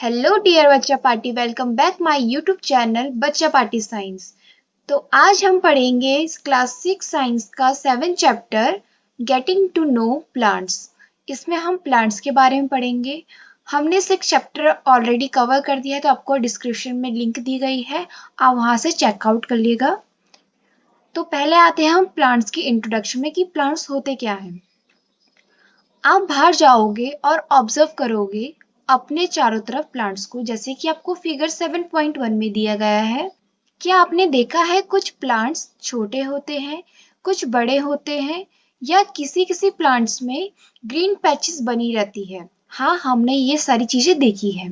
Hello dear बच्चा party, welcome back my YouTube channel बच्चा party science. तो आज हम पढ़ेंगे क्लास 6 साइंस का 7 chapter getting to know plants. इसमें हम प्लांट्स के बारे में पढ़ेंगे। हमने 6 चैप्टर ऑलरेडी कवर कर दिया है, तो आपको डिस्क्रिप्शन में लिंक दी गई है, आप वहां से चेकआउट कर लीजिएगा। तो पहले आते हैं हम प्लांट्स की इंट्रोडक्शन में कि प्लांट्स होते क्या हैं। आप बाहर जाओगे और ऑब्जर्व करोगे अपने चारों तरफ प्लांट्स को, जैसे कि आपको फिगर 7.1 में दिया गया है। क्या आपने देखा है कुछ प्लांट्स छोटे होते हैं, कुछ बड़े होते हैं, या किसी किसी प्लांट्स में ग्रीन पैचेस बनी रहती है। हाँ, हमने ये सारी चीजें देखी है।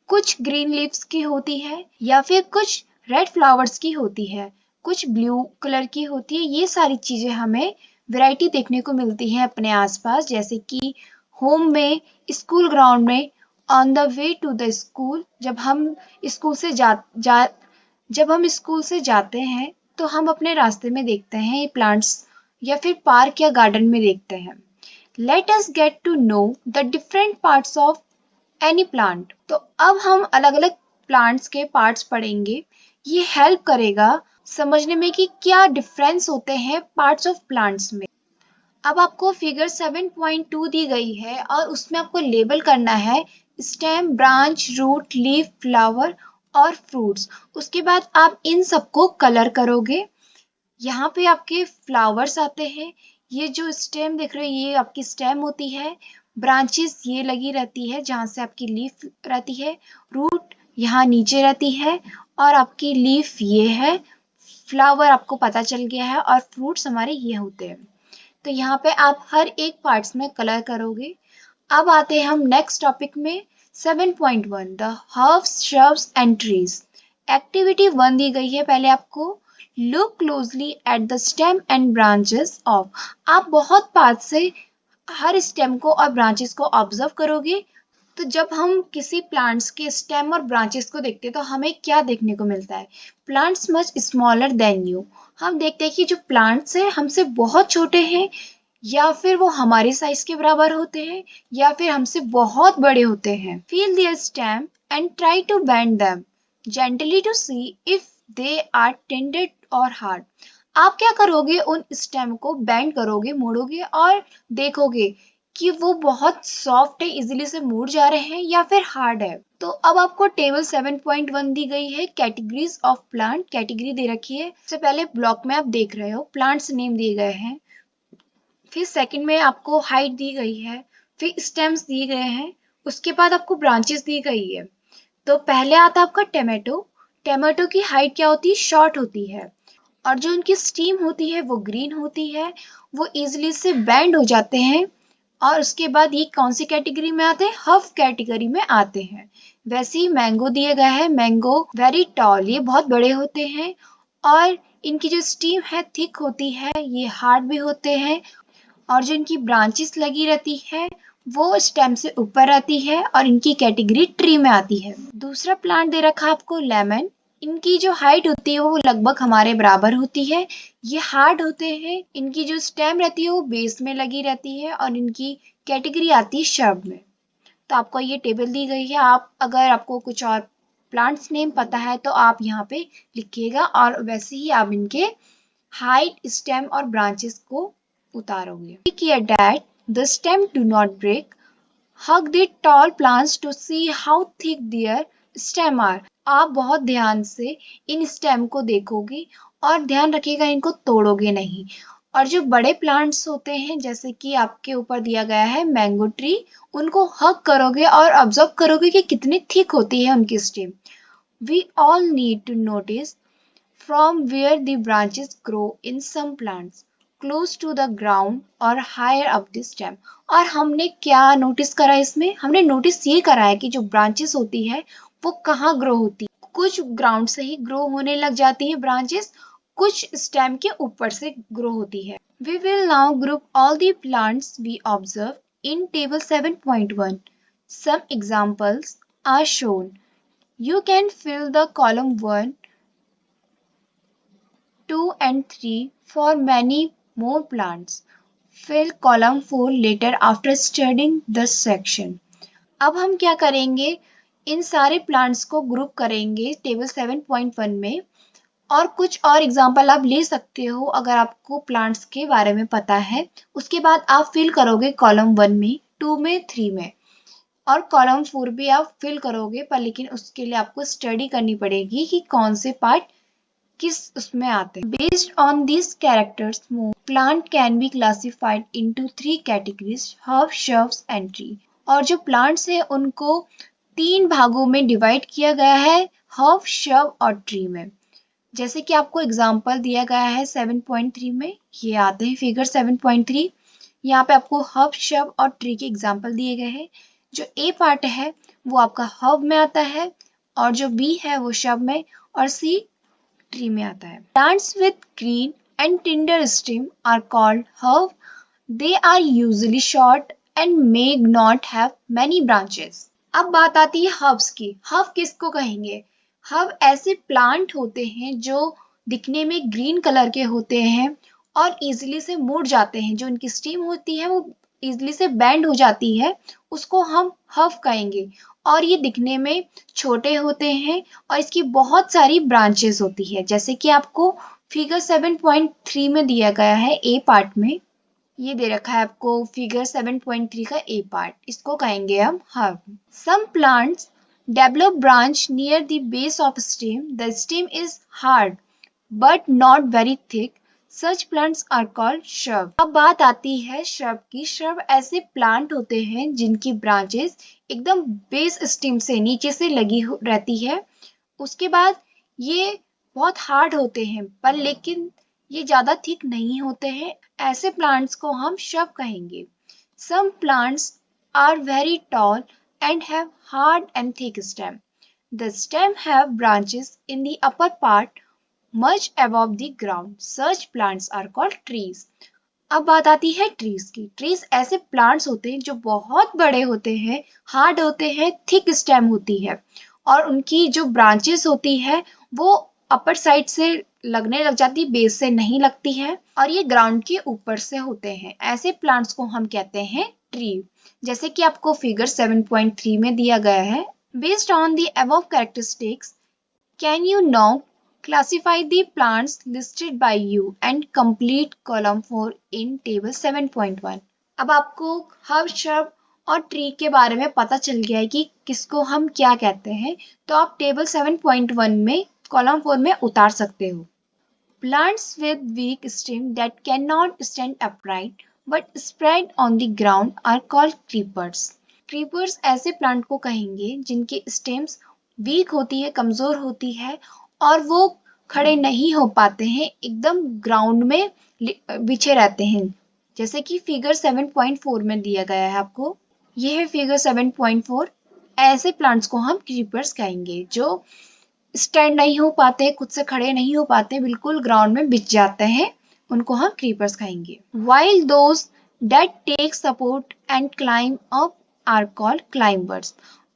कुछ ग्रीन लीव्स की होती है या फिर कुछ रेड फ्लावर्स की होती है, कुछ ब्लू कलर की होती है। ये सारी चीजें हमें वैरायटी देखने को मिलती है अपने आसपास, जैसे कि होम में, स्कूल ग्राउंड में, on the way to the school. जब हम स्कूल से जाते हैं तो हम अपने रास्ते में देखते हैं ये प्लांट्स, या फिर पार्क या गार्डन में देखते हैं। Let us get to know the different parts of any plant. तो अब हम अलग अलग प्लांट्स के पार्ट्स पढ़ेंगे। ये हेल्प करेगा समझने में कि क्या डिफरेंस होते हैं पार्ट्स ऑफ प्लांट्स में। अब आपको फिगर 7.2 दी गई है और उसमें आपको लेबल करना है stem, branch, root, leaf, flower और फ्रूट्स। उसके बाद आप इन सबको कलर करोगे। यहाँ पे आपके फ्लावर्स आते हैं। ये जो स्टेम देख रहे हो, ये आपकी स्टेम होती है। ब्रांचेस ये लगी रहती है जहाँ से आपकी लीफ रहती है। रूट यहाँ नीचे रहती है और आपकी लीफ ये है। फ्लावर आपको पता चल गया है और फ्रूट्स हमारे ये होते हैं। तो यहाँ पे आप हर एक पार्ट्स में कलर करोगे। अब आते हैं हम नेक्स्ट टॉपिक में 7.1 the herbs, shrubs and trees. Activity 1 दी गई है पहले आपको। Look closely at the stem and branches of. आप बहुत पास से हर स्टेम को और ब्रांचेस को ऑब्जर्व करोगे। तो जब हम किसी प्लांट्स के स्टेम और ब्रांचेस को देखते हैं तो हमें क्या देखने को मिलता है? Plants much smaller than you. हम देखते हैं कि जो प्लांट्स हैं हमसे बहुत छोटे हैं, या फिर वो हमारे साइज के बराबर होते हैं, या फिर हमसे बहुत बड़े होते हैं। Feel their stem and try to bend them gently to see if they are tender और हार्ड। आप क्या करोगे? उन स्टेम को बेंड करोगे, मोड़ोगे और देखोगे कि वो बहुत सॉफ्ट है, इजीली से मुड़ जा रहे हैं, या फिर हार्ड है। तो अब आपको टेबल 7.1 दी गई है। कैटेगरीज ऑफ प्लांट, कैटेगरी दे रखी है। सबसे पहले ब्लॉक में आप देख रहे हो प्लांट्स नेम दिए गए हैं। फिर सेकंड में आपको हाइट दी गई है, फिर स्टेम्स दिए गए हैं, उसके बाद आपको ब्रांचेस दी गई है। तो पहले आता है आपका टमाटो। टमाटो की हाइट क्या होती है? शॉर्ट होती है। और जो उनकी स्टीम होती है वो ग्रीन होती है। वो इजिली से बेंड हो जाते हैं। और उसके बाद ये कौन सी कैटेगरी में आते हैं? हर्ब कैटेगरी में आते हैं। वैसे ही मैंगो दिया गया है। मैंगो वेरी टॉल, ये बहुत बड़े होते हैं और इनकी जो स्टीम है थिक होती है, ये हार्ड भी होते हैं। और जो इनकी ब्रांचेस लगी रहती है वो स्टेम से ऊपर आती है और इनकी कैटेगरी ट्री में आती है। दूसरा प्लांट दे रखा आपको लेमन। इनकी जो हाइट होती है वो लगभग हमारे बराबर होती है। ये हार्ड होते हैं। इनकी जो स्टेम रहती है वो बेस में लगी रहती है और इनकी कैटेगरी आती है शर्ब में। तो आपको ये टेबल दी गई है। आप अगर आपको कुछ और प्लांट्स नेम पता है तो आप यहाँ पे लिखिएगा और वैसे ही आप इनके हाइट, स्टेम और ब्रांचेस को उतारोगे। Take care that the stem do not break. Hug the tall plants to see how thick their stem are. आप बहुत ध्यान से इन स्टेम को देखोगे और ध्यान रखिएगा इनको तोड़ोगे नहीं। और जो बड़े प्लांट्स होते हैं, जैसे कि आपके ऊपर दिया गया है मैंगो ट्री, उनको हग करोगे और ऑब्जर्व करोगे कि कितनी थिक होती है उनकी stem. We all need to notice from where the branches grow in some plants, close to the ground or higher up the stem. और हमने क्या नोटिस करा इसमें? हमने नोटिस ये करा है कि जो ब्रांचेस होती है वो कहाँ ग्रो होती है। कुछ ग्राउंड से ही ग्रो होने लग जाती है ब्रांचेस, कुछ स्टेम के ऊपर से ग्रो होती है। We will now group all the plants we observe in table 7.1. Some examples are shown. You can fill the column 1, 2 and 3 for many more plants. Fill column 4 later after studying this section. अब हम क्या करेंगे? इन सारे plants को group करेंगे table 7.1 में, और कुछ और एग्जाम्पल आप ले सकते हो अगर आपको प्लांट्स के बारे में पता है। उसके बाद आप फिल करोगे कॉलम 1 में, 2 में, 3 में, और कॉलम 4 भी आप फिल करोगे, पर लेकिन उसके लिए आपको स्टडी करनी पड़ेगी कि कौन से पार्ट किस उसमें आते हैं। Based on this characters plant can be classified into 3 categories, herb, shrubs and tree. और जो प्लांट्स है उनको 3 भागों में डिवाइड किया गया है, हर्ब, श्रब और ट्री में। जैसे कि आपको एग्जाम्पल दिया गया है 7.3 में, ये आते हैं फिगर 7.3। यहाँ पे आपको हर्ब, श्रब और ट्री के एग्जाम्पल दिए गए हैं। जो ए पार्ट है वो आपका हर्ब में आता है, और जो बी है वो श्रब में, और सी ट्री में आता है। Plants with green and tender stem are called herb. They are usually short and may not have many branches. अब बात आती है हर्ब्स की। हर्ब किसको कहेंगे? हर्ब ऐसे प्लांट होते हैं जो दिखने में ग्रीन कलर के होते हैं और इजीली से मुड़ जाते हैं। जो उनकी स्टेम होती है वो इजीली से बेंड हो जाती है, उसको हम हर्ब कहेंगे। और ये दिखने में छोटे होते हैं और इसकी बहुत सारी ब्रांचेस होती है, जैसे कि आपको फिगर 7.3 में दिया गया है ए पार्ट में। ये दे रखा है आपको फिगर 7.3 का ए पार्ट, इसको कहेंगे हम herb. Some plants develop branch near the base of stem. The stem is hard but not very thick. Such plants are called shrub। अब बात आती है shrub की। shrub ऐसे प्लांट होते हैं जिनकी ब्रांचेस एकदम बेस स्टेम से नीचे से लगी रहती है। उसके बाद ये बहुत हार्ड होते हैं, पर लेकिन ये ज्यादा थिक नहीं होते हैं। ऐसे प्लांट्स को हम shrub कहेंगे। Some plants are very tall and have hard and thick stem. The stem have branches in the upper part much above the ground. Such plants are called trees. अब बात आती है ट्रीज की। Trees ऐसे plants होते हैं जो बहुत बड़े होते हैं, हार्ड होते हैं, थिक स्टेम होती है, और उनकी जो ब्रांचेस होती है वो अपर साइड से लगने लग जाती, बेस से नहीं लगती है, और ये ग्राउंड के ऊपर से होते हैं। ऐसे प्लांट्स को हम कहते हैं ट्री, जैसे कि आपको फिगर 7.3 में दिया गया है। Based on the above characteristics, can you now classify the plants listed by you and complete column 4 in table 7.1? अब आपको हर शब्द और ट्री के बारे में पता चल गया है कि किसको हम क्या कहते हैं, तो आप टेबल 7.1 में कॉलम 4 में उतार सकते हो। Plants with weak stem that cannot stand upright but spread on the ground are called creepers. Creepers ऐसे प्लांट को कहेंगे जिनकी स्टेम्स वीक होती है, कमजोर होती है, और वो खड़े नहीं हो पाते हैं, एकदम ग्राउंड में बिछे रहते हैं, जैसे कि फिगर 7.4 में दिया गया है आपको। ये है फिगर 7.4। ऐसे प्लांट्स को हम क्रीपर्स कहेंगे जो स्टैंड नहीं हो पाते, खुद से खड़े नहीं हो पाते, बिल्कुल ग्राउंड में बिछ जाते हैं, उनको हम क्रीपर्स कहेंगे। While those that take support and climb up are called climbers.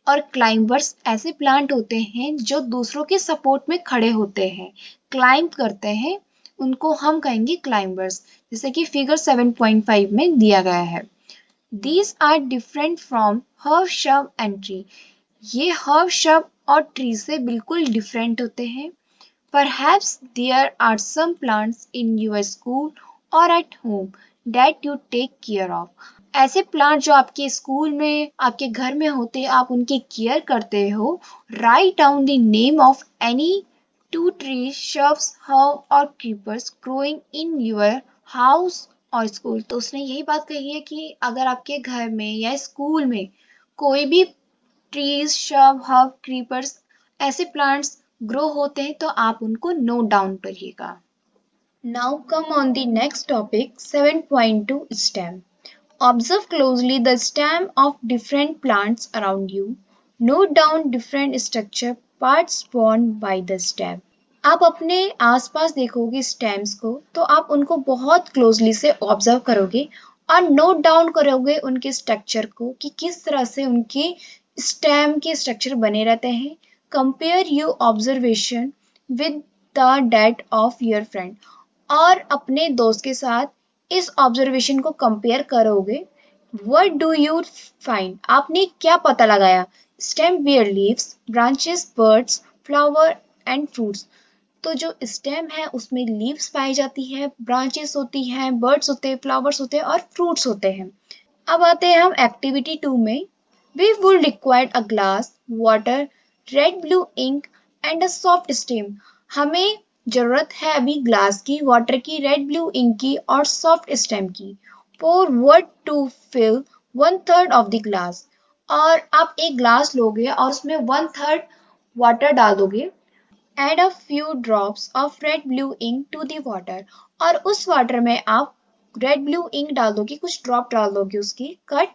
और क्लाइंबर्स ऐसे प्लांट होते हैं जो दूसरों के सपोर्ट में खड़े होते हैं, क्लाइंब करते हैं, उनको हम कहेंगे क्लाइंबर्स, जैसे कि फिगर 7.5 में दिया गया है। These are different from herb, shrub and tree. ये herb, shrub और ट्री से बिल्कुल डिफरेंट होते हैं। Perhaps there are some plants in your school or at home that you take care of. ऐसे प्लांट जो आपके स्कूल में, आपके घर में होते हैं, आप उनकी केयर करते हो। Write down the name of any 2 trees, shrubs, herb or creepers growing in your house or school. तो उसने यही बात कही है कि अगर आपके घर में या स्कूल में कोई भी ट्रीज, श्रब, हर्ब, क्रीपर्स ऐसे प्लांट्स ग्रो होते हैं तो आप उनको नोट डाउन करिएगा। Now come on the next topic, 7.2 stem. Observe closely the stem of different plants around you. Note down different structure parts formed by the stem. आप अपने आसपास देखोगे स्टेम्स को तो आप उनको बहुत क्लोजली से ऑब्जर्व करोगे और नोट डाउन करोगे उनके स्ट्रक्चर को कि किस तरह से उनके स्टेम के स्ट्रक्चर बने रहते हैं। Compare your observation with the that of your friend. और अपने दोस्त के साथ इस ऑब्जर्वेशन को कंपेयर करोगे। What do you find? आपने क्या पता लगाया stem bear leaves, branches, birds, flower and fruits. तो जो स्टेम है उसमें लीव्स पाई जाती है, ब्रांचेस होती हैं, बर्ड्स होते हैं, फ्लावर्स होते हैं और फ्रूट्स होते हैं। अब आते हैं हम एक्टिविटी 2 में। We would require a glass, water, red blue ink and a soft stem. हमें जरूरत है अभी ग्लास की, वाटर की, रेड ब्लू इंक की और सॉफ्ट स्टेम की। Pour water to fill 1/3 of the glass. और आप एक ग्लास लोगे और उसमें 1/3 वाटर डाल दोगे। Add a few drops of red blue ink to the water। और उस वाटर में आप रेड ब्लू इंक डाल दोगे, कुछ ड्रॉप डाल दोगे उसकी। Cut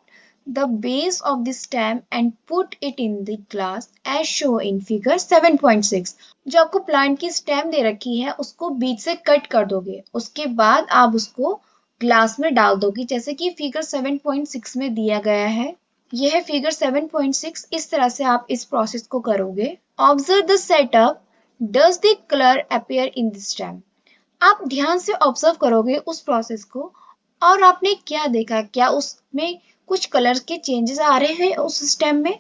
the base of the stem and put it in the glass as show in figure 7.6। जो आपको प्लांट की स्टेम दे रखी है उसको बीच से कट कर दोगे, उसके बाद आप उसको ग्लास में डाल दोगे जैसे कि फिगर 7.6 में दिया गया है। यह है फिगर 7.6। इस तरह से आप इस प्रोसेस को करोगे। Observe the setup. Does the colour appear in the stem. आप ध्यान से ऑब्जर्व करोगे उस प्रोसेस को और आपने क्या देखा, क्या उसमें कुछ कलर के चेंजेस आ रहे हैं उस स्टेम में।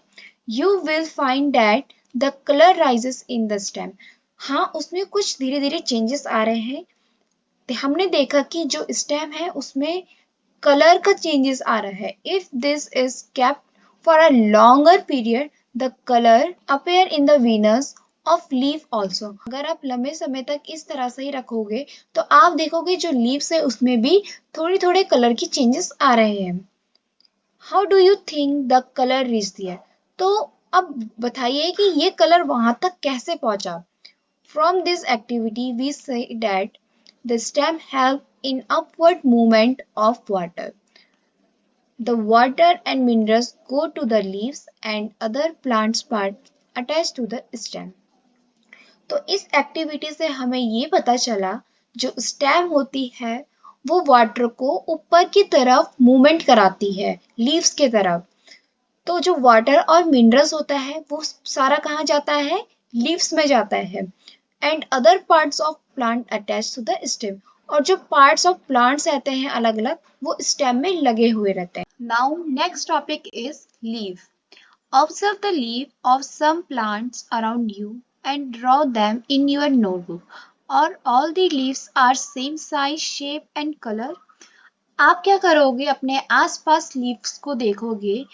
You will find that the colour rises in the stem. हाँ, उसमें कुछ धीरे धीरे चेंजेस आ रहे हैं। हमने देखा कि जो स्टेम है उसमें कलर का चेंजेस आ रहा है। If this is kept for a longer period the colour appear in the Venus of leaf also. अगर आप लंबे समय तक इस तरह से ही रखोगे तो आप देखोगे जो लीव्स है उसमें भी थोड़े थोड़े कलर की चेंजेस आ रहे हैं। How do you think the colour reach there. तो अब बताइए कि ये कलर वहां तक कैसे पहुंचा। From this activity, we say that the stem help in upward movement of water. The water and minerals go to the leaves and other plants parts attached to the stem. तो इस activity से हमें ये पता चला जो stem होती है वो वाटर को ऊपर की तरफ मूवमेंट कराती है, लीव्स के तरफ। तो जो वाटर और मिनरल्स होता है वो सारा कहाँ जाता है, लीव्स में जाता है। And other parts of plant attach to the stem. और जो पार्ट्स ऑफ प्लांट्स रहते हैं अलग अलग वो स्टेम में लगे हुए रहते हैं। Now next topic is leaf. Observe the leaf of some plants around you and draw them in your notebook. और all the leaves are same size, shape and colour. आप क्या करोगे, अपने आसपास लीव्स को देखोगे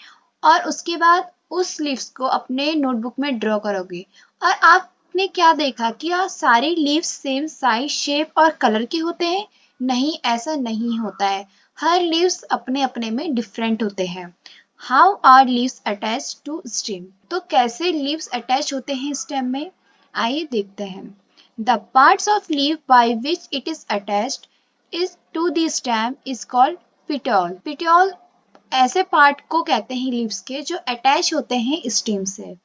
और उसके बाद उस लीव्स को अपने नोटबुक में ड्रॉ करोगे। और आपने क्या देखा, क्या सारे लीव्स सेम साइज, शेप और कलर के होते हैं? नहीं, ऐसा नहीं होता है। हर लीव्स अपने अपने में डिफरेंट होते हैं। How are leaves attach to stem. तो कैसे लीव्स अटैच होते हैं स्टेम में, आइए देखते हैं। The parts of leave by which it is attached is to the stem is called petiole। petiole ऐसे पार्ट को कहते हैं लीव्स के जो अटैच होते हैं स्टेम से।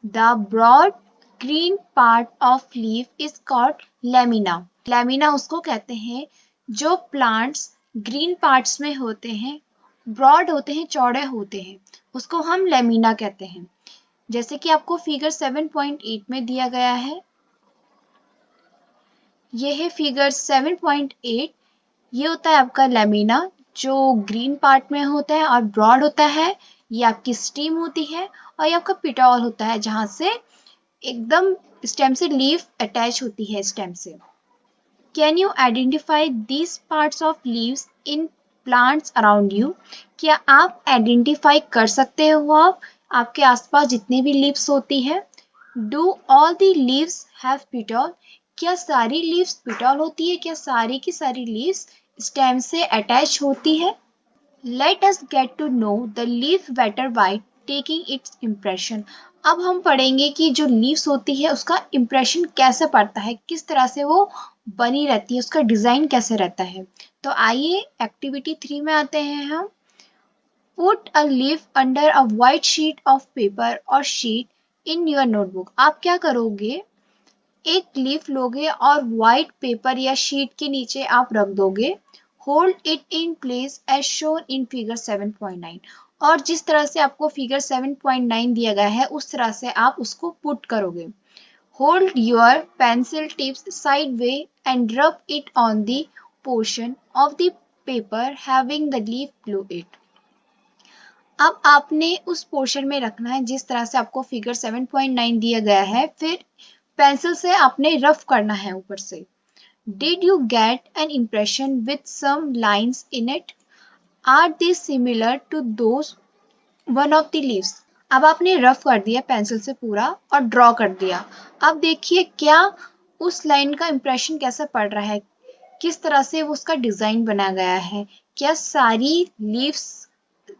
The broad green part of leaf is called lamina। lamina उसको कहते हैं जो प्लांट्स ग्रीन पार्ट्स में होते हैं, ब्रॉड होते हैं, चौड़े होते हैं, उसको हम लेमिना कहते हैं। जैसे कि आपको फिगर 7.8 में दिया गया है। ये है फिगर 7.8। ये होता है आपका लेमिना जो ग्रीन पार्ट में होता है और ब्रॉड होता है। ये आपकी स्टीम होती है। और ये आपका पिटॉल होता है जहां से एकदम स्टेम से लीफ अटैच होती है स्टेम से। Can you identify these parts of leaves in plants around you. क्या आप आइडेंटिफाई कर सकते हो आप आपके आसपास जितने भी लीव्स होती है। Do all the leaves have petiole. क्या सारी लीव्स पिटॉल होती है, क्या सारी की सारी लीव्स स्टेम से अटैच होती है। Let us get to know the leaf better by taking its impression. अब हम पढ़ेंगे कि जो लीव्स होती है उसका इम्प्रेशन कैसे पड़ता है, किस तरह से वो बनी रहती है, उसका डिजाइन कैसे रहता है। तो आइए एक्टिविटी 3 में आते हैं हम। Put a leaf under a white sheet of paper और शीट इन योर नोटबुक। आप क्या करोगे, एक लीफ लोगे और व्हाइट पेपर या शीट के नीचे आप रख दोगे। Hold it in place as shown in figure 7.9। और जिस तरह से आपको फिगर 7.9 दिया गया है उस तरह से आप उसको पुट करोगे। Hold your pencil tips side way and rub it on the portion of the paper having the leaf below it। अब आपने उस पोर्शन में रखना है जिस तरह से आपको फिगर 7.9 दिया गया है, फिर पेंसिल से आपने रफ करना है ऊपर से। Did you get an impression with some lines in it? Are they similar to those one of the leaves? अब आपने रफ कर दिया पेंसिल से पूरा और ड्रॉ कर दिया। अब देखिए क्या उस लाइन का इंप्रेशन कैसा पड़ रहा है, किस तरह से वो उसका डिजाइन बना गया है, क्या सारी लीव्स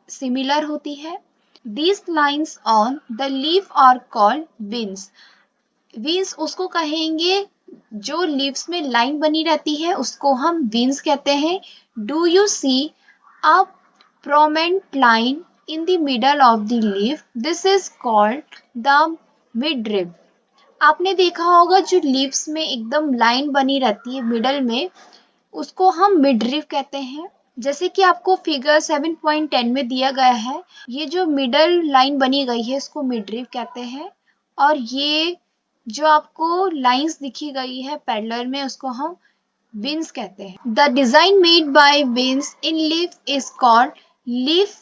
सिमिलर होती है? These lines on the leaf are called veins. Veins उसको कहेंगे जो लीव्स में लाइन बनी रहती है, उसको हम veins कहते हैं। Do you see a prominent line in the middle of the leaf? This is called the midrib. आपने देखा होगा जो लीव्स में एकदम लाइन बनी रहती है मिडल में, उसको हम मिडरिव कहते हैं। जैसे कि आपको फिगर 7.10 में दिया गया है, ये जो मिडल लाइन बनी गई है इसको मिडरिव कहते हैं, और ये जो आपको लाइंस दिखी गई है पैरेलल में उसको हम विंस कहते हैं। The design made by veins in leaf is called leaf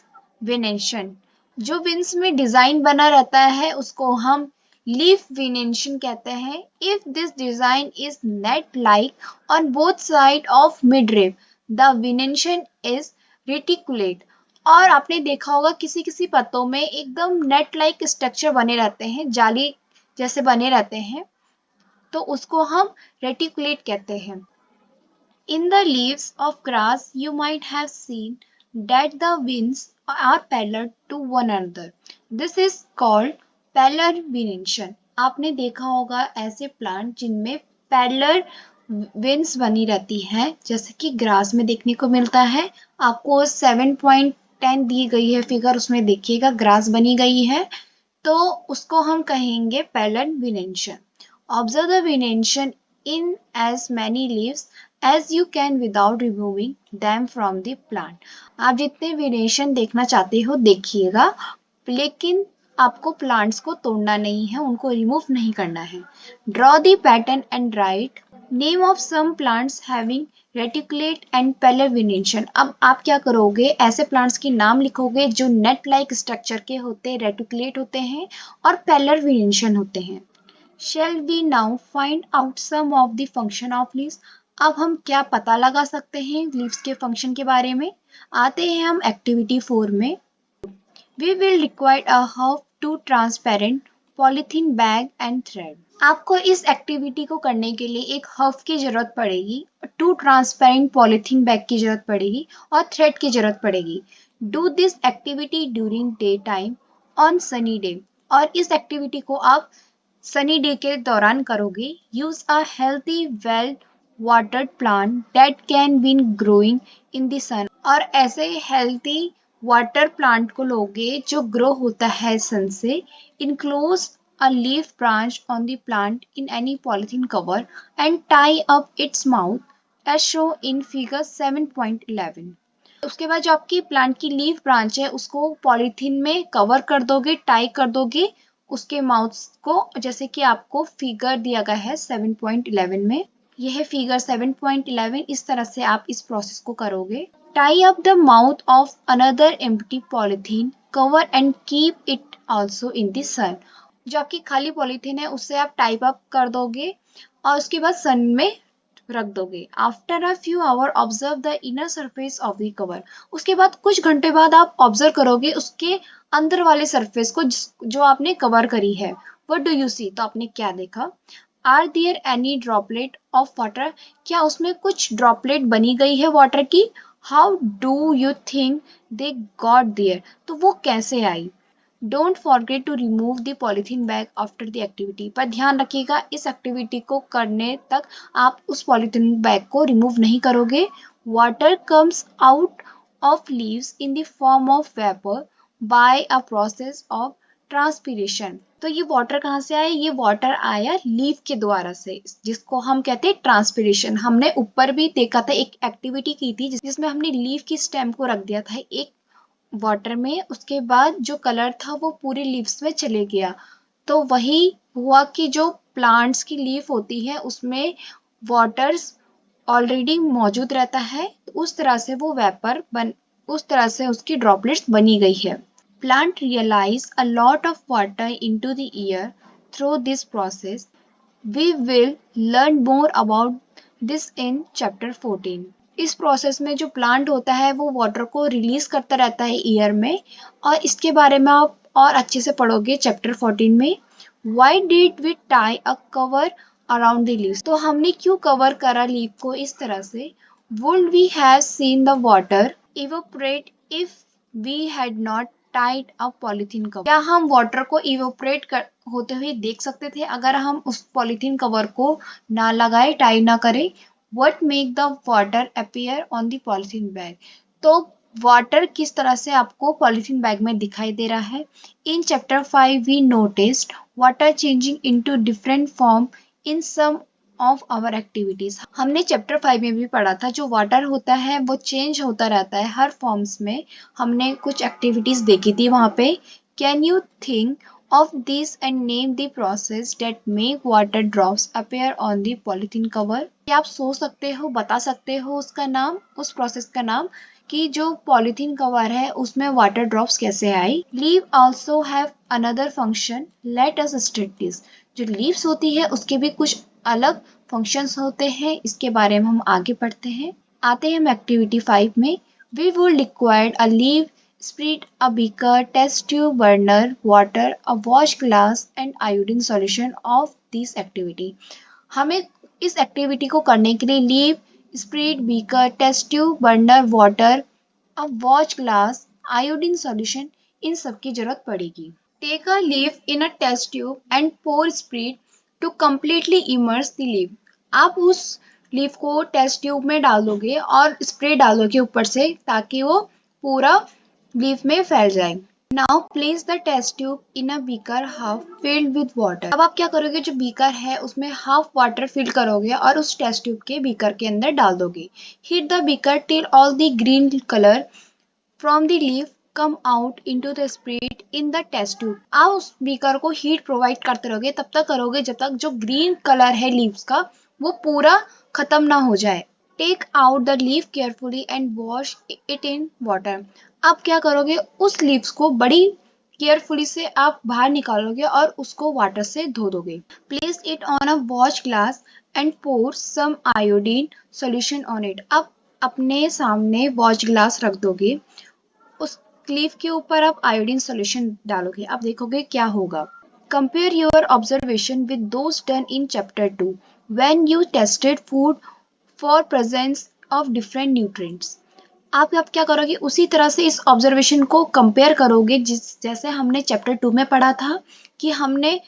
venation. जो विंस में डिजाइन बना रहता है उसको हम लीफ वेनेशन कहते हैं। If this design is net like on both side of midrib the venation is reticulate. और आपने देखा होगा किसी किसी पत्तों में एकदम नेट लाइक स्ट्रक्चर बने रहते हैं, जाली जैसे बने रहते हैं, तो उसको हम रेटिकुलेट कहते हैं। In the leaves of grass, you might have seen that the veins are parallel to one another. This is called parallel venation. आपने देखा होगा ऐसे प्लांट जिनमें पैरेलल वेन्स बनी रहती हैं, जैसे कि ग्रास में देखने को मिलता है। आपको 7.10 दी गई है फिगर, उसमें देखिएगा ग्रास बनी गई है, तो उसको हम कहेंगे parallel venation. Observe the venation in as many leaves as you can without removing them from the plant. आप जितने वेरिएशन देखना चाहते हो देखिएगा, लेकिन आपको प्लांट्स को तोड़ना नहीं है, उनको रिमूव नहीं करना है। Draw the pattern and write name of some plants having reticulate and parallel venation. अब आप क्या करोगे, ऐसे प्लांट्स के नाम लिखोगे जो नेट लाइक स्ट्रक्चर के होते, रेटिकुलेट होते हैं और पैरेलल वेनेशन होते हैं। Shall we now find out some of the function of leaves? अब हम क्या पता लगा सकते हैं लीव्स के फंक्शन के बारे में। आते हैं हम एक्टिविटी 4 में। We will require a half to transparent polythene bag and thread. आपको इस एक्टिविटी को करने के लिए एक हफ की जरूरत पड़ेगी, 2 ट्रांसपेरेंट पॉलीथीन बैग की जरूरत पड़ेगी और थ्रेड की जरूरत पड़ेगी। Do this activity during day time on sunny day. और इस एक्टिविटी को आप सनी डे के दौरान करोगे। Use a healthy well watered plant that can be growing in the sun. और ऐसे हेल्थी वाटर प्लांट को लोगे जो ग्रो होता है सन से। Enclose a leaf branch on the plant in any polythene cover and tie up its mouth as shown in figure 7.11. उसके बाद जो आपकी प्लांट की लीफ ब्रांच है उसको पॉलीथीन में कवर कर दोगे, टाई कर दोगे उसके माउथ को, जैसे कि आपको फिगर दिया गया है 7.11 में। यह है फिगर 7.11। इस तरह से आप इस प्रोसेस को करोगे। Tie up the mouth of another empty polythene cover and keep it also in the sun. जो आपकी खाली पॉलीथीन है उससे आप टाइप अप कर दोगे और उसके बाद सन में रख दोगे। After a few hour observe the inner surface of the cover. उसके बाद कुछ घंटे बाद आप ऑब्जर्व करोगे उसके अंदर वाले सरफेस को जो आपने कवर करी है। व्हाट डू यू सी, तो आपने क्या देखा। Are there any droplet of water, क्या उसमें कुछ ड्रॉपलेट बनी गई है वाटर की। How do you think they got there, तो वो कैसे आई। Don't forget to remove the polythene bag after the activity. पर ध्यान रखिएगा इस एक्टिविटी को करने तक आप उस पॉलीथीन बैग को रिमूव नहीं करोगे। Water comes out of leaves in the form of vapour by a process of transpiration. तो ये वाटर कहाँ से आया, ये वाटर आया लीफ के द्वारा से, जिसको हम कहते हैं ट्रांसपीरेशन। हमने ऊपर भी देखा था, एक एक्टिविटी की थी जिसमें हमने लीफ की स्टेम को रख दिया था एक वाटर में, उसके बाद जो कलर था वो पूरे लीव्स में चले गया। तो वही हुआ कि जो प्लांट्स की लीफ होती है उसमें वाटर्स ऑलरेडी मौजूद रहता है, उस तरह से वो वेपर उस तरह से उसकी ड्रॉपलेट्स बनी गई है। Plant realize a lot of water into the air through this process. We will learn more about this in chapter 14. इस प्रोसेस में जो प्लांट होता है वो वाटर को रिलीज करता रहता है एयर में, और इसके बारे में आप और अच्छे से पढ़ोगे चैप्टर 14 में. Why did we tie a cover around the leaves? तो हमने क्यों कवर करा लीफ को इस तरह से? Would we have seen the water evaporate if we had not tied a polythene cover? क्या हम वाटर को इवेपोरेट होते हुए देख सकते थे अगर हम उस पॉलीथीन कवर को ना लगाए, टाई ना करें? What make the water appear on the polythene bag? तो वाटर किस तरह से आपको पॉलीथीन बैग में दिखाई दे रहा है? In chapter 5 we noticed water changing into different form in some of our activities. हमने चैप्टर 5 में भी पढ़ा था जो वाटर होता है वो चेंज होता रहता है हर फॉर्म्स में. हमने कुछ एक्टिविटीज देखी थी वहां पे. Can you think of these and name the process that make water drops appear on the polythene cover? क्या आप सोच सकते हो, बता सकते हो उसका नाम, उस प्रोसेस का नाम कि जो पॉलीथीन कवर है उसमें वाटर ड्रॉप्स कैसे आई? Leave also have another function, let us study this. जो लीव्स होती है उसके भी कुछ अलग फंक्शंस होते हैं, इसके बारे में हम आगे पढ़ते हैं. आते हैं हम एक्टिविटी 5 में. We would required a leave, spirit, a beaker, test tube, burner, water, a wash glass and iodine solution of this activity. हमें इस एक्टिविटी को करने के लिए leave, spirit, beaker, test tube, burner, water, a watch glass, iodine solution, इन सब की जरूरत पड़ेगी. Take a leave in a test tube and pour spirit to completely immerse the leave. आप उस लीव को टेस्ट ट्यूब में डाल दोगे और स्प्रे डाल दोगे ऊपर से ताकि वो पूरा लीफ में फैल जाए. Now place the test tube in a beaker half filled with water. अब आप क्या करोगे, जो बीकर है उसमें हाफ वाटर फिल करोगे और उस टेस्ट ट्यूब के बीकर के अंदर डाल दोगे. Heat the beaker till all the green colour from the leaf come out into the spirit in the test tube. आप उस बीकर को हीट प्रोवाइड करते रहोगे, तब तक करोगे जब तक जो ग्रीन कलर है लीव्स का वो पूरा खत्म ना हो जाए. Take out the leaf carefully and wash it in water. आप क्या करोगे, उस लीव्स को बड़ी केयरफुली से आप बाहर निकालोगे और उसको वाटर से धो दोगे. Place it on a watch glass and pour some iodine solution on it. आप अपने सामने वॉच ग्लास रख दोगे, उस लीफ के ऊपर आप आयोडीन सॉल्यूशन डालोगे. आप देखोगे क्या होगा. Compare your observation with those done in chapter 2 when you tested food for presence of different nutrients. आप अब क्या करोगे, उसी तरह से इस ऑब्जर्वेशन को कंपेयर करोगे जैसे हमने चैप्टर 2 में पढ़ा था कि हमने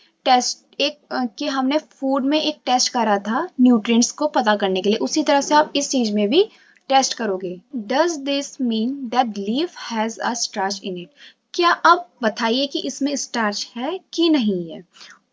फूड में एक टेस्ट करा था न्यूट्रिएंट्स को पता करने के लिए. उसी तरह से आप इस चीज में भी टेस्ट करोगे. Does this mean that leaf has a starch in it. क्या आप बताइए कि इसमें स्टार्च है कि नहीं है?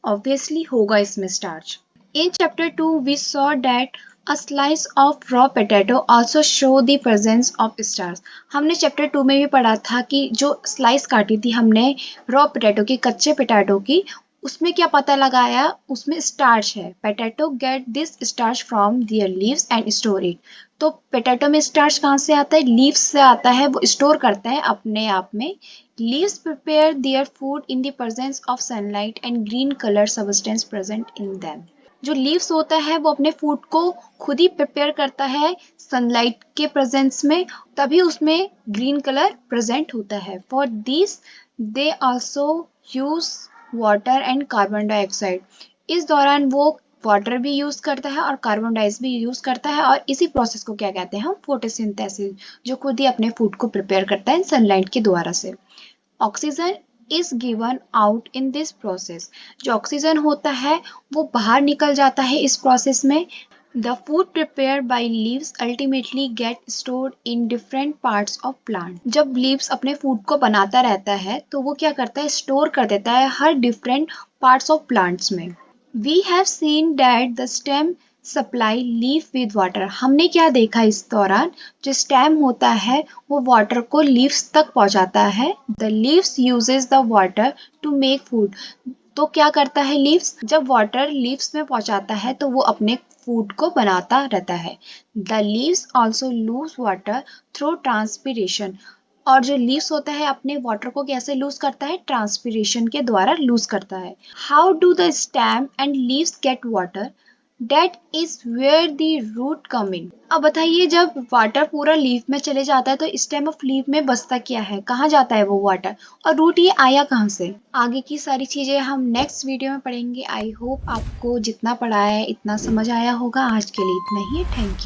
ऑब्वियसली होगा इसमें starch. In chapter 2, we saw that a slice of raw potato also show the presence of starch. हमने चैप्टर 2 में भी पढ़ा था कि जो स्लाइस काटी थी हमने रॉ पोटैटो की, कच्चे पोटैटो की, उसमें क्या पता लगाया, उसमें स्टार्च है. Potato get this starch from there leaves and store it. तो पोटैटो में स्टार्च कहाँ से आता है? लीव्स से आता है, वो स्टोर करता है अपने आप में. Leaves prepare their food in the presence of sunlight and green colour substance present in them. जो लीव्स होता है वो अपने फूड को खुद ही प्रिपेयर करता है सनलाइट के प्रेजेंस में, तभी उसमें ग्रीन कलर प्रेजेंट होता है. For this they also use water and carbon dioxide. इस दौरान वो वाटर भी यूज करता है और कार्बन डाइऑक्साइड भी यूज करता है, और इसी प्रोसेस को क्या कहते हैं हम? फोटोसिंथेसिस, जो खुद ही अपने फूड को प्रिपेयर करता है सनलाइट के द्वारा से. Oxygen is given out in this process. जो ऑक्सीजन होता है वो बाहर निकल जाता है इस प्रोसेस में. The food prepared by leaves ultimately get stored in different parts of plant. जब leaves अपने फूड को बनाता रहता है तो वो क्या करता है? स्टोर कर देता है हर different parts of plants में. We have seen that the stem supply leaf with water. हमने क्या देखा इस दौरान, जो स्टेम होता है वो वाटर को लीव्स तक पहुंचाता है. The leaves uses the water to make food. तो क्या करता है लीव्स, जब वाटर लीव्स में पहुंचाता है तो वो अपने फूड को बनाता रहता है. The leaves also loose water through transpiration. और जो लीव्स होता है अपने वाटर को कैसे लूज करता है, ट्रांसपिरेशन के द्वारा लूज करता है। How do the stem and leaves get water, that is where the root come in. अब बताइए, जब वाटर पूरा लीफ में चले जाता है तो स्टेम ऑफ लीफ में बसता क्या है, कहाँ जाता है वो वाटर, और रूट ये आया कहाँ से। आगे की सारी चीजें हम नेक्स्ट वीडियो में पढ़ेंगे। आई होप आपको जितना पढ़ा है इतना समझ आया होगा। आज के लिए इतना ही, थैंक यू।